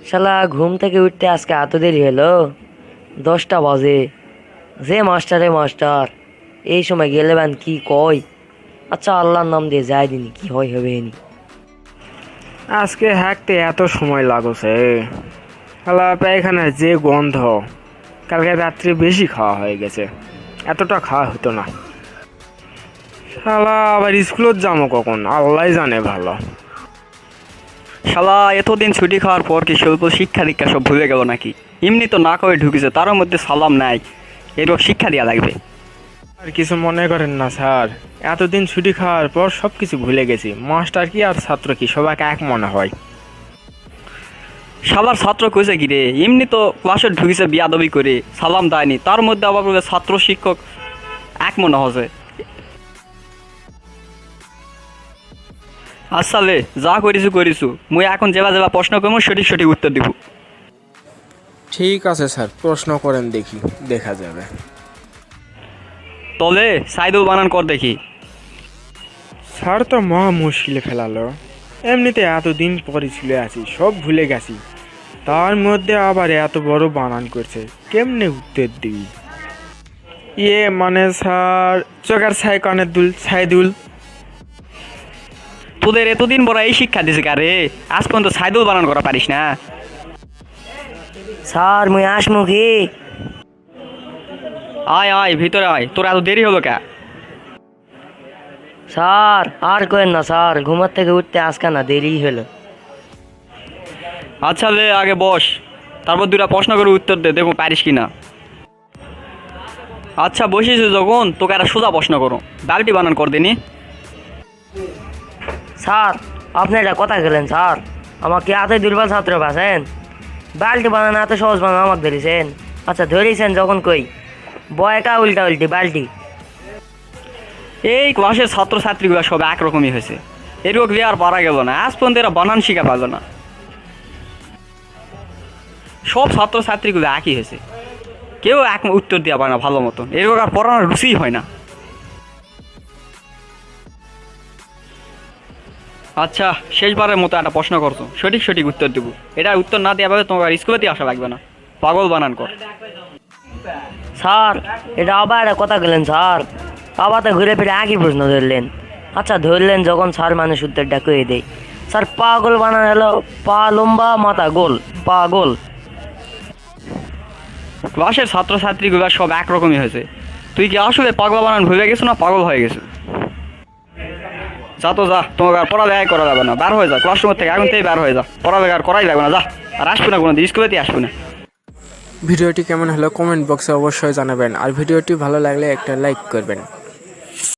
শালা ঘুম থেকে উঠতে আজকে এত দেরি হলো, 10টা বাজে। যে মাস্টারে মাস্টার, এই সময় গেলে ব্যান কি কয়। আচ্ছা আল্লাহর নাম দিয়ে যাই দিনি, কি হয় হবে নি। আজকে হাঁকতে এত সময় লাগছে। শালা পায়খানার যে গন্ধ, কালকে রাত্রে বেশি খাওয়া হয়ে গেছে, এতটা খাওয়া হতো না। শালা আবার স্কুলত যাবো কখন আল্লাহ জানে ভালো। শালা এতদিন ছুটি খাওয়ার পর কি স্বল্প শিক্ষা দীক্ষা সব ভুলে গেল নাকি? এমনি তো না করে ঢুকেছে, তার মধ্যে সালাম নাই, এরকম শিক্ষা দেওয়া লাগবে। আর কিছু মনে করেন না স্যার, এতদিন ছুটি খাওয়ার পর সব কিছু ভুলে গেছি। মাস্টার কি আর ছাত্র কি সবাইকে এক মনে হয়। শালার ছাত্র কইছে কি রে? এমনি তো ক্লাসে ঢুকেছে বিয়াদবি করে, সালাম দেয়নি, তার মধ্যে আবার বলে ছাত্র শিক্ষক এক মনে হচ্ছে। আচ্ছা লে, যা করিছু মুই এখন যেবা যেবা প্রশ্ন করবো সঠিক সঠিক উত্তর দিব। ঠিক আছে স্যার, প্রশ্ন করেন দেখি, দেখা যাবে। তলে সাইদুল বানান কর দেখি। স্যার তো মহা মুশকিলে ফেলালো। এমনিতে এতদিন পরে ছিল আছি, সব ভুলে গেছি, তার মধ্যে আবার এত বড় বানান করছে, কেমনে উত্তর দিবি? মানে স্যার, চোখের ছাই কানের দুল, ছাইদুল। তোদের এতদিন বড় এই শিক্ষা দিছে কারে? আজ পর্যন্ত সাইদুল বানান করা পারিস না? স্যার মুই আসমু কি? আয় আয় ভিতরে আয়, তোর এত দেরি হলো কে? স্যার আর করেন না স্যার, ঘুমার থেকে উঠতে আজকে না দেরি হলো। আচ্ছা লে আগে বস, তারপর দুটা প্রশ্ন করে উত্তর দে, দেখো পারিস কি না। আচ্ছা বসিস যখন, তোকে একটা সোজা প্রশ্ন করো, বালতি বানান কর দিনি। স্যার আপনি এটা কথা গেলেন স্যার, আমাকে এত দুর্বল ছাত্র পাচ্ছেন? বাল্টি বানানো এত সহজ বানানো আমাকে ধরেছেন? আচ্ছা ধরেছেন যখন কই, বয়কা উল্টা উল্টি বাল্টি। এই ক্লাসের ছাত্রছাত্রীগুলো সব একরকমই হয়েছে, এরকম আর পারা গেল না, আজ পর্যন্ত এরা বানান শিখা পারলো না। সব ছাত্রছাত্রীগুলো একই হয়েছে, কেউ এক উত্তর দেওয়া পারে না ভালো মতন, এরকম আর পড়ানোর রুচিই হয় না। আচ্ছা শেষবারের মতো একটা প্রশ্ন করছো, সঠিক সঠিক উত্তর দেবো, এটার উত্তর না দেওয়া পাবে তোমার স্কুলেতেই আসা লাগবে না। পাগল বানান কর। স্যার এটা আবার একটা কথা গেলেন স্যার, আবার তো ঘুরে ফিরে একই প্রশ্ন ধরলেন। আচ্ছা ধরলেন যখন স্যার মানুষ উত্তরটা কয়ে দেয়। স্যার পাগল বানান হলো পা লম্বা মাথা গোল, পাগল। ক্লাসের ছাত্রছাত্রীগুলো সব একরকমই হয়েছে, তুই কি আসলে পাগলা বানান ভুলে গেছো না পাগল হয়ে গেছো? যা তো যা, তোমাকে আর পড়ালেখা করা যাবে না, বার হয়ে যা ক্লাসরুমের থেকে, এখন থেকে বার হয়ে যা, পড়ালেখা আর করাই লাগবে না, যা। আর আসবে না কোনো দিন, স্কুলেতেই আসবে না। ভিডিওটি কেমন হলো কমেন্ট বক্সে অবশ্যই জানাবেন, আর ভিডিওটি ভালো লাগলে একটা লাইক করবেন।